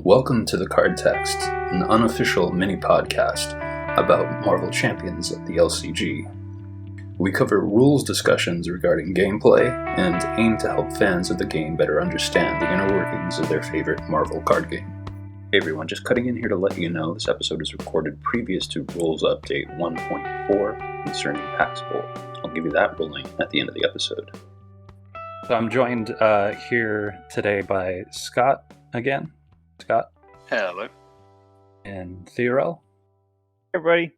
Welcome to the Card Text, an unofficial mini-podcast about Marvel Champions at the LCG. We cover rules discussions regarding gameplay and aim to help fans of the game better understand the inner workings of their favorite Marvel card game. Hey everyone, just cutting in here to let you know this episode is recorded previous to Rules Update 1.4 concerning Hex Bolt. I'll give you that ruling at the end of the episode. So I'm joined here today by Scott again. Scott. Hello. And Theorel. Hey everybody.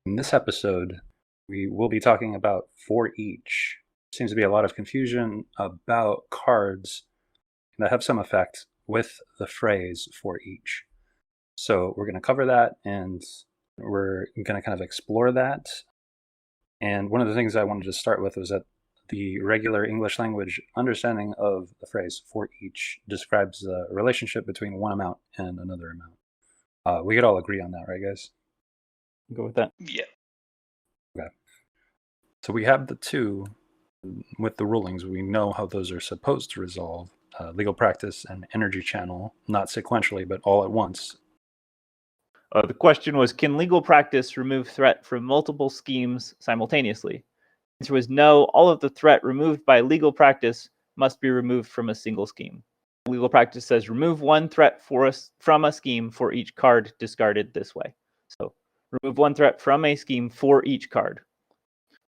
In this episode, we will be talking about for each. Seems to be a lot of confusion about cards that have some effect with the phrase for each. So we're going to cover that and we're going to kind of explore that. And one of the things I wanted to start with was that the regular English language understanding of the phrase for each describes the relationship between one amount and another amount. We could all agree on that, right, guys? Go with that. Yeah. Okay. So we have the two with the rulings. We know how those are supposed to resolve. Legal practice and energy channel, not sequentially, but all at once. The question was, can legal practice remove threat from multiple schemes simultaneously? The answer was no. All of the threat removed by legal practice must be removed from a single scheme. Legal practice says remove one threat from a scheme for each card discarded this way. So remove one threat from a scheme for each card.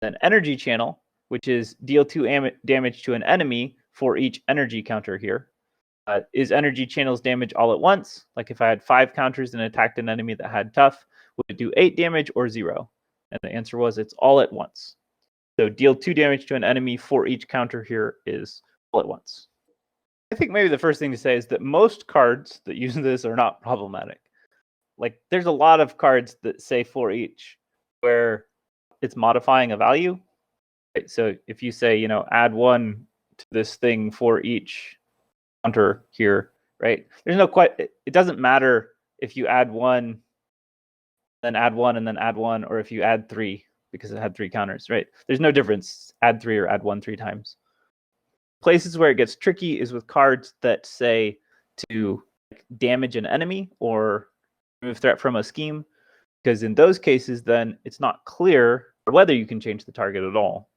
Then energy channel, which is deal 2 damage to an enemy for each energy counter here. Is energy channels damage all at once? Like if I had 5 counters and attacked an enemy that had tough, would it do 8 damage or 0? And the answer was it's all at once. So deal 2 damage to an enemy for each counter here is all at once. I think maybe the first thing to say is that most cards that use this are not problematic. Like there's a lot of cards that say for each where it's modifying a value. Right? So if you say, add 1 to this thing for each counter here, right? There's no it doesn't matter if you add 1, then add 1, and then add 1, or if you add 3 because it had 3 counters, right? There's no difference. Add 3 or add 1 3 times. Places where it gets tricky is with cards that say to damage an enemy or remove threat from a scheme, because in those cases, then it's not clear whether you can change the target at all,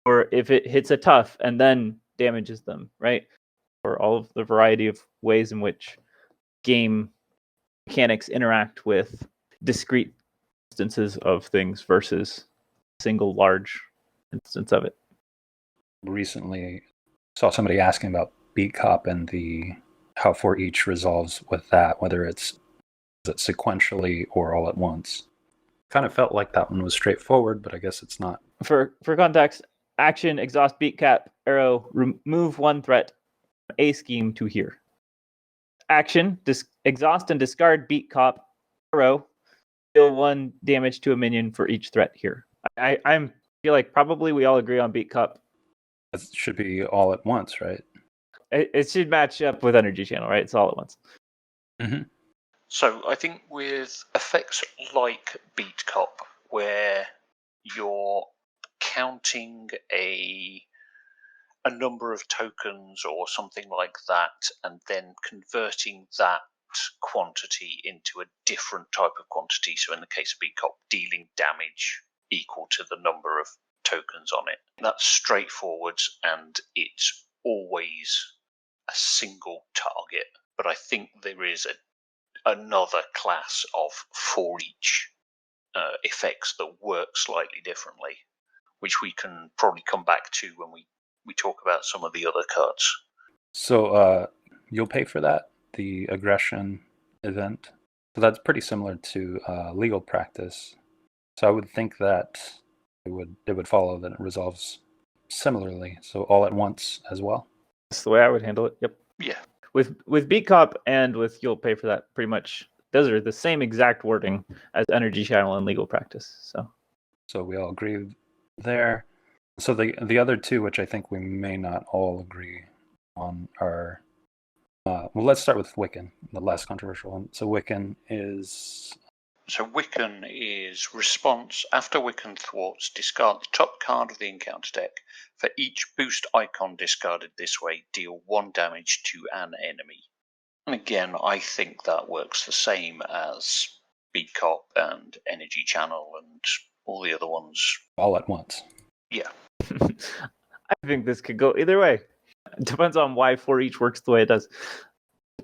or if it hits a tough and then damages them, right? Or all of the variety of ways in which game mechanics interact with discrete instances of things versus a single large instance of it. Recently saw somebody asking about Beat Cop and how for each resolves with that, whether is it sequentially or all at once. Kind of felt like that one was straightforward, but I guess it's not. For context, action, exhaust, beat cap, arrow, remove 1 threat from a scheme to here. Action, exhaust and discard beat cop, arrow, deal 1 damage to a minion for each threat here. I feel like probably we all agree on beat cop. It should be all at once, right? It should match up with energy channel, right? It's all at once. Mm-hmm. So I think with effects like Beat Cop, where you're counting a number of tokens or something like that, and then converting that quantity into a different type of quantity. So in the case of Beat Cop, dealing damage equal to the number of tokens on it. That's straightforward, and it's always a single target. But I think there is another class of for each effects that work slightly differently, which we can probably come back to when we talk about some of the other cards. So you'll pay for that, the aggression event. So that's pretty similar to legal practice. So I would think that it would follow that it resolves similarly. So all at once as well. That's the way I would handle it. Yep. Yeah. With beat cop and with you'll pay for that, pretty much those are the same exact wording as energy channel and legal practice. So we all agree there. So the other two, which I think we may not all agree on, are well, let's start with Wiccan, the less controversial one. So Wiccan is response. After Wiccan thwarts, discard the top card of the encounter deck. For each boost icon discarded this way, deal 1 damage to an enemy. And again, I think that works the same as Beat Cop and Energy Channel and all the other ones. All at once. Yeah. I think this could go either way. It depends on why 4 each works the way it does.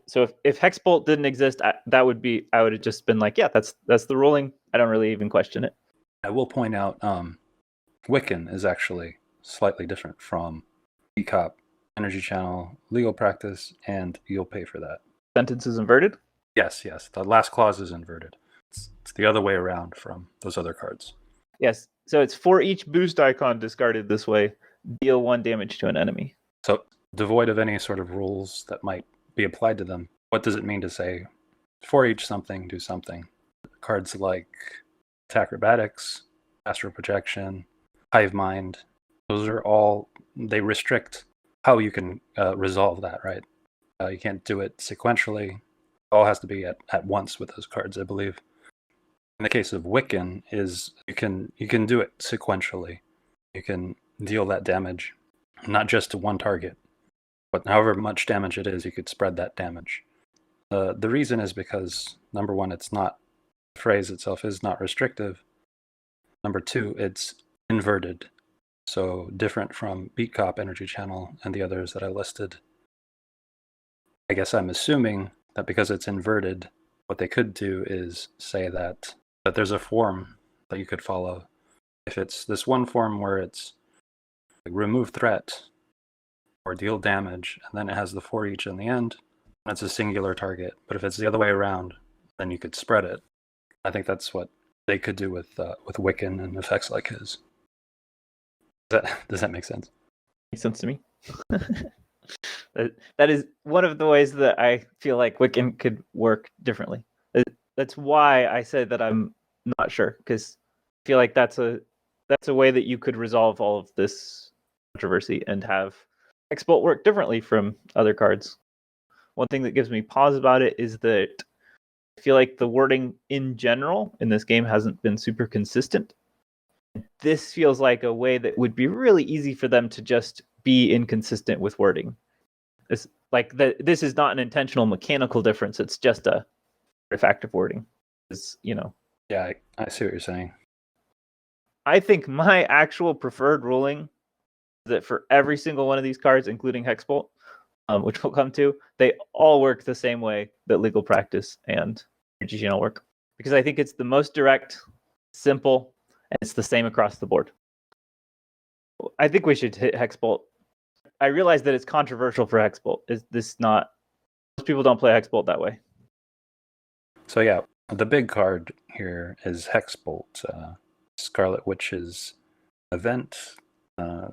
So if Hex Bolt didn't exist, I would have just been like, yeah, that's the ruling. I don't really even question it. I will point out, Wiccan is actually slightly different from ECOP, Energy Channel, Legal Practice, and You'll Pay for That. Sentence is inverted? Yes. The last clause is inverted. It's the other way around from those other cards. Yes. So it's for each boost icon discarded this way, deal 1 damage to an enemy. So devoid of any sort of rules that might be applied to them, what does it mean to say, for each something, do something? Cards like Acrobatics, Astral Projection, Hive Mind, those are all, they restrict how you can resolve that, right? You can't do it sequentially. It all has to be at once with those cards, I believe. In the case of Wiccan, is you can do it sequentially. You can deal that damage, not just to one target, but however much damage it is, you could spread that damage. The reason is because, number one, the phrase itself is not restrictive. Number two, it's inverted. So different from Beat Cop, Energy Channel, and the others that I listed. I guess I'm assuming that because it's inverted, what they could do is say that there's a form that you could follow. If it's this one form where it's like remove threat or deal damage, and then it has the for each in the end, that's a singular target. But if it's the other way around, then you could spread it. I think that's what they could do with Wiccan and effects like his. Does that make sense? Makes sense to me. That is one of the ways that I feel like Wiccan could work differently. That's why I said that I'm not sure, because I feel like that's a way that you could resolve all of this controversy and have Hex Bolt work differently from other cards. One thing that gives me pause about it is that I feel like the wording in general in this game hasn't been super consistent. This feels like a way that would be really easy for them to just be inconsistent with wording. It's like this is not an intentional mechanical difference. It's just a artifact of wording. Yeah, I see what you're saying. I think my actual preferred ruling is that for every single one of these cards, including Hex Bolt, which we'll come to, they all work the same way that Legal Practice and Energy Channel work. Because I think it's the most direct, simple, and it's the same across the board. I think we should hit Hex Bolt. I realize that it's controversial for Hex Bolt. Is this not? Most people don't play Hex Bolt that way. So yeah, the big card here is Hex Bolt, Scarlet Witch's event,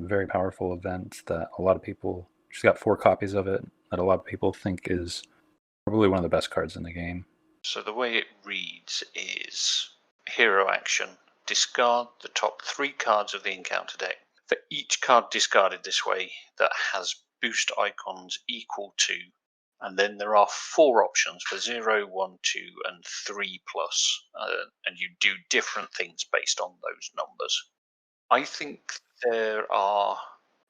very powerful event that a lot of people. She's got 4 copies of it that a lot of people think is probably one of the best cards in the game. So the way it reads is hero action. Discard the top 3 cards of the encounter deck. For each card discarded this way that has boost icons equal to, and then there are 4 options for 0, 1, 2, and 3+, and you do different things based on those numbers. I think there are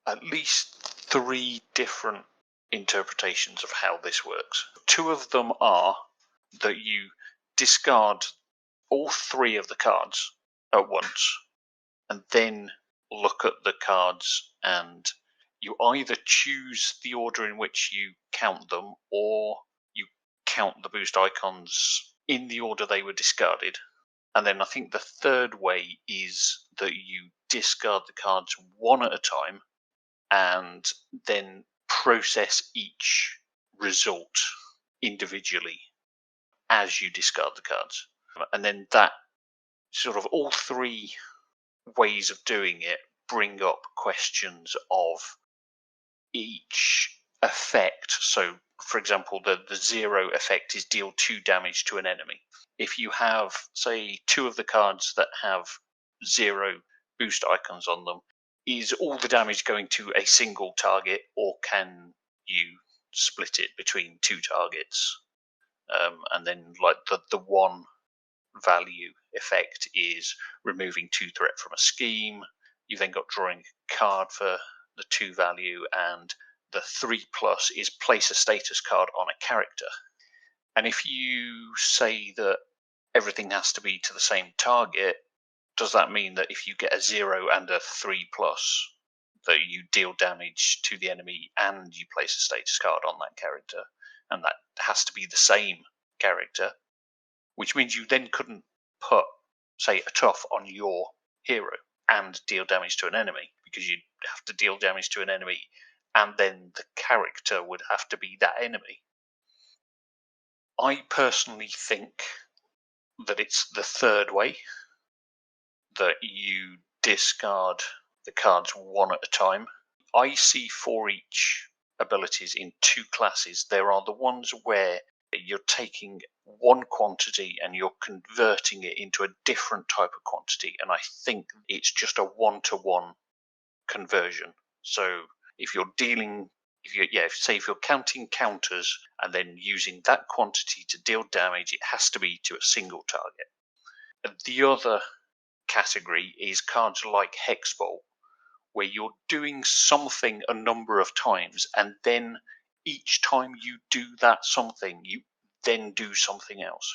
at least 3 different interpretations of how this works. 2 of them are that you discard all 3 of the cards at once, and then look at the cards, and you either choose the order in which you count them, or you count the boost icons in the order they were discarded. And then I think the third way is that you discard the cards one at a time and then process each result individually as you discard the cards. And then that sort of all 3 ways of doing it bring up questions of each effect. So, for example, the 0 effect is deal 2 damage to an enemy. If you have, say, 2 of the cards that have 0 boost icons on them, is all the damage going to a single target, or can you split it between 2 targets? And then, like the 1 value effect is removing 2 threat from a scheme. You've then got drawing a card for the 2 value, and the 3+ is place a status card on a character. And if you say that everything has to be to the same target, does that mean that if you get a 0 and a 3+, that you deal damage to the enemy and you place a status card on that character, and that has to be the same character, which means you then couldn't put, say, a tough on your hero and deal damage to an enemy, because you'd have to deal damage to an enemy and then the character would have to be that enemy. I personally think that it's the third way, that you discard the cards one at a time. I see for each abilities in two classes. There are the ones where you're taking one quantity and you're converting it into a different type of quantity, and I think it's just a one-to-one conversion. So if you're counting counters and then using that quantity to deal damage, it has to be to a single target. The other category is cards like Hex Bolt, where you're doing something a number of times, and then each time you do that something, you then do something else.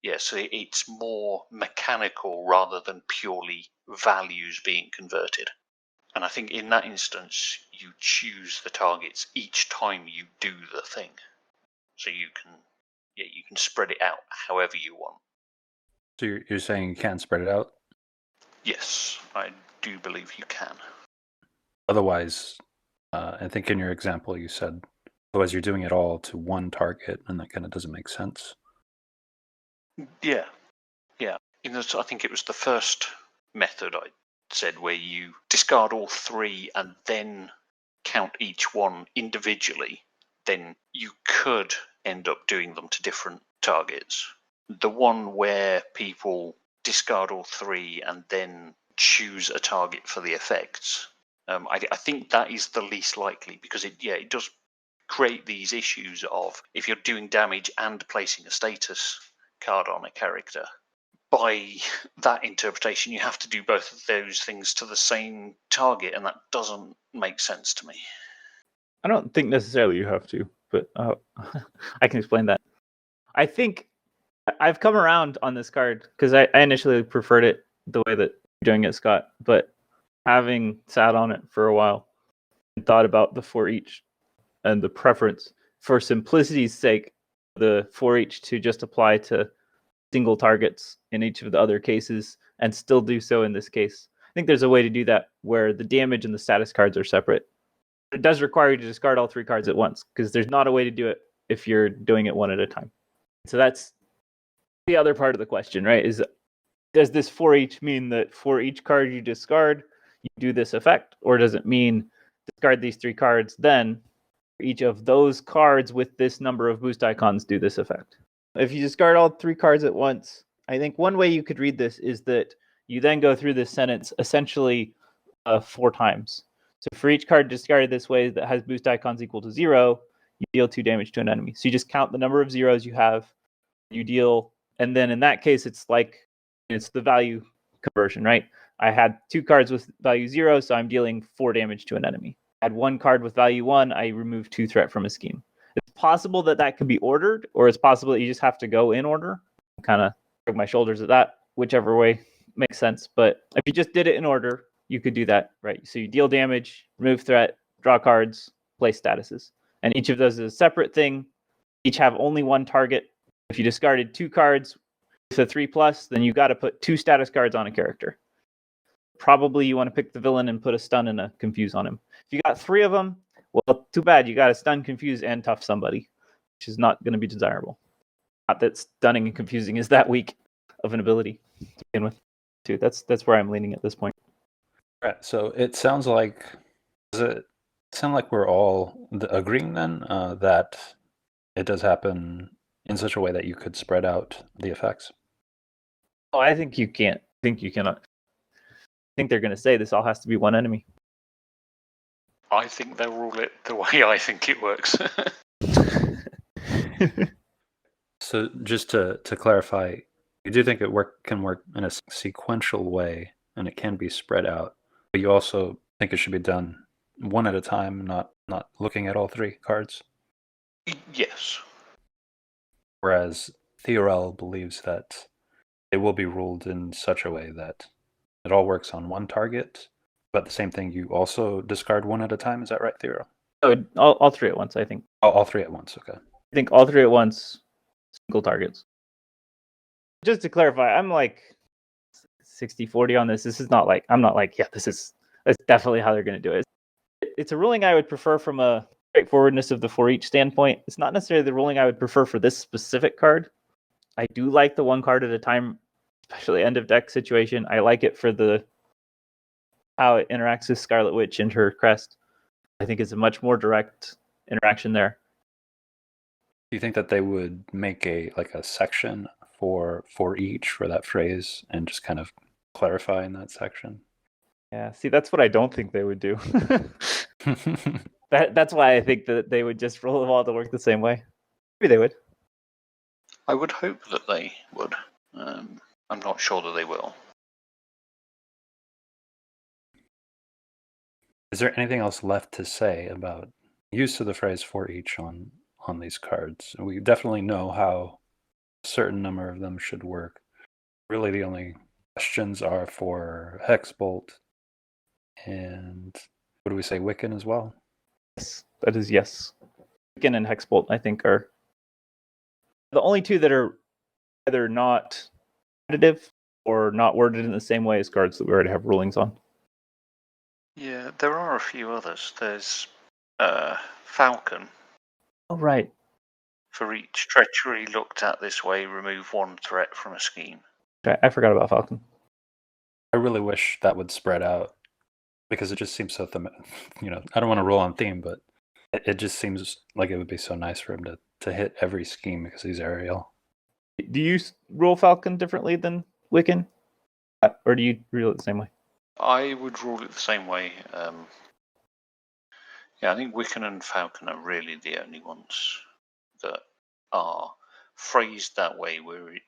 Yeah, so it's more mechanical rather than purely values being converted. And I think in that instance, you choose the targets each time you do the thing. So you can spread it out however you want. So you're saying you can't spread it out? Yes, I do believe you can. Otherwise, I think in your example you said, otherwise you're doing it all to one target, and that kind of doesn't make sense. Yeah. I think it was the first method I said, where you discard all three and then count each one individually. Then you could end up doing them to different targets. The one where people discard all three and then choose a target for the effects, I think that is the least likely, because it does create these issues of, if you're doing damage and placing a status card on a character, by that interpretation you have to do both of those things to the same target, and that doesn't make sense to me. I don't think necessarily you have to, but I can explain that. I think I've come around on this card because I initially preferred it the way that you're doing it, Scott, but having sat on it for a while and thought about the for each and the preference, for simplicity's sake, the for each to just apply to single targets in each of the other cases and still do so in this case. I think there's a way to do that where the damage and the status cards are separate. It does require you to discard all three cards at once, because there's not a way to do it if you're doing it one at a time. So that's the other part of the question, right? Is, does this for each mean that for each card you discard, you do this effect? Or does it mean discard these three cards, then each of those cards with this number of boost icons do this effect? If you discard all three cards at once, I think one way you could read this is that you then go through this sentence essentially 4 times. So for each card discarded this way that has boost icons equal to 0, you deal 2 damage to an enemy. So you just count the number of zeros you have, you deal, and then in that case, it's the value conversion, right? I had 2 cards with value 0, so I'm dealing 4 damage to an enemy. I had 1 card with value 1, I remove 2 threat from a scheme. It's possible that could be ordered, or it's possible that you just have to go in order. Kind of shrug my shoulders at that, whichever way makes sense. But if you just did it in order, you could do that, right? So you deal damage, remove threat, draw cards, place statuses. And each of those is a separate thing. Each have only one target. If you discarded 2 cards with a 3+, then you got to put 2 status cards on a character. Probably you want to pick the villain and put a stun and a confuse on him. If you got 3 of them, well, too bad. You got to stun, confuse, and tough somebody, which is not going to be desirable. Not that stunning and confusing is that weak of an ability to begin with. Too. That's where I'm leaning at this point. Right. So it sounds like, does it sound like we're all agreeing then that it does happen in such a way that you could spread out the effects? Oh, I think you can't. I think you cannot. I think they're going to say this all has to be one enemy. I think they'll rule it the way I think it works. So just to clarify, you do think it can work in a sequential way, and it can be spread out, but you also think it should be done one at a time, not looking at all 3 cards? Yes. whereas Theorel believes that it will be ruled in such a way that it all works on one target, but the same thing, you also discard one at a time. Is that right, Theorel? So all three at once, I think. All three at once, okay. I think all three at once, single targets. Just to clarify, I'm like 60-40 on this. This is not like, I'm not like, yeah, that's definitely how they're going to do it. It's a ruling I would prefer from a straightforwardness of the for each standpoint. It's not necessarily the ruling I would prefer for this specific card. I do like the one card at a time, especially end of deck situation. I like it for how it interacts with Scarlet Witch and her crest. I think it's a much more direct interaction there. Do you think that they would make a section for each for that phrase and just kind of clarify in that section? Yeah, see, that's what I don't think they would do. That's why I think that they would just roll them all to work the same way. Maybe they would. I would hope that they would. I'm not sure that they will. Is there anything else left to say about use of the phrase for each on these cards? We definitely know how a certain number of them should work. Really, the only questions are for Hex Bolt and what do we say, Wiccan as well? Yes, that is yes. Wiccan and Hex Bolt, I think, are the only two that are either not additive or not worded in the same way as cards that we already have rulings on. Yeah, there are a few others. There's Falcon. Oh, right. For each treachery looked at this way, remove one threat from a scheme. Okay, I forgot about Falcon. I really wish that would spread out because it just seems so, I don't want to roll on theme, but it just seems like it would be so nice for him to hit every scheme because he's aerial. Do you roll Falcon differently than Wiccan? Or do you rule it the same way? I would rule it the same way. I think Wiccan and Falcon are really the only ones that are phrased that way where it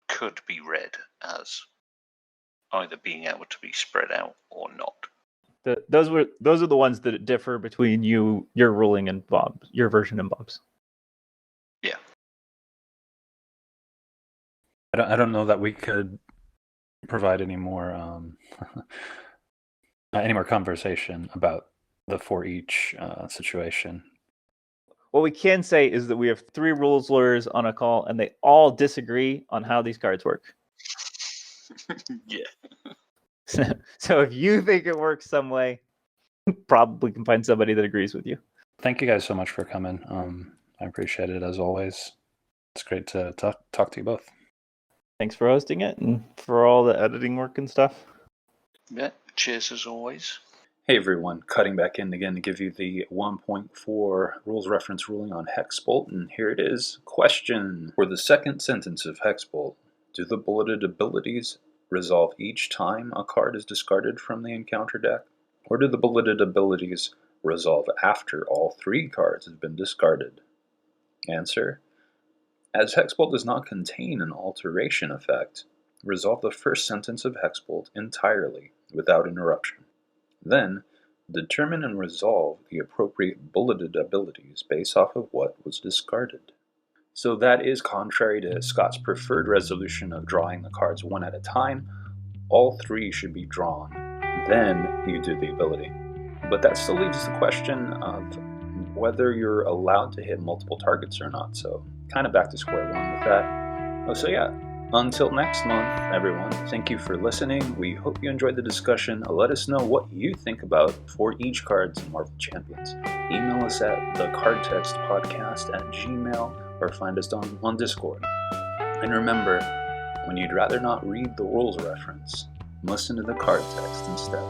could be read as either being able to be spread out or not. Those are the ones that differ between your ruling and Bob, your version and Bob's. Yeah. I don't know that we could provide any more conversation about the for each situation. What we can say is that we have 3 rules lawyers on a call, and they all disagree on how these cards work. Yeah. So if you think it works some way, probably can find somebody that agrees with you. Thank you guys so much for coming. I appreciate it as always. It's great to talk to you both. Thanks for hosting it and for all the editing work and stuff. Yeah, cheers as always. Hey everyone, cutting back in again to give you the 1.4 rules reference ruling on Hex Bolt, and here it is. Question. For the second sentence of Hex Bolt, do the bulleted abilities resolve each time a card is discarded from the encounter deck? Or do the bulleted abilities resolve after all 3 cards have been discarded? Answer. As Hex Bolt does not contain an alteration effect, resolve the first sentence of Hex Bolt entirely without interruption. Then, determine and resolve the appropriate bulleted abilities based off of what was discarded. So that is contrary to Scott's preferred resolution of drawing the cards one at a time. All 3 should be drawn, then you do the ability. But that still leaves the question of whether you're allowed to hit multiple targets or not, so kind of back to square one with that. So yeah, until next month, everyone, thank you for listening. We hope you enjoyed the discussion. Let us know what you think about for each cards in Marvel Champions. Email us at thecardtextpodcast@gmail.com or find us on Discord. And remember, when you'd rather not read the rules reference, listen to the card text instead.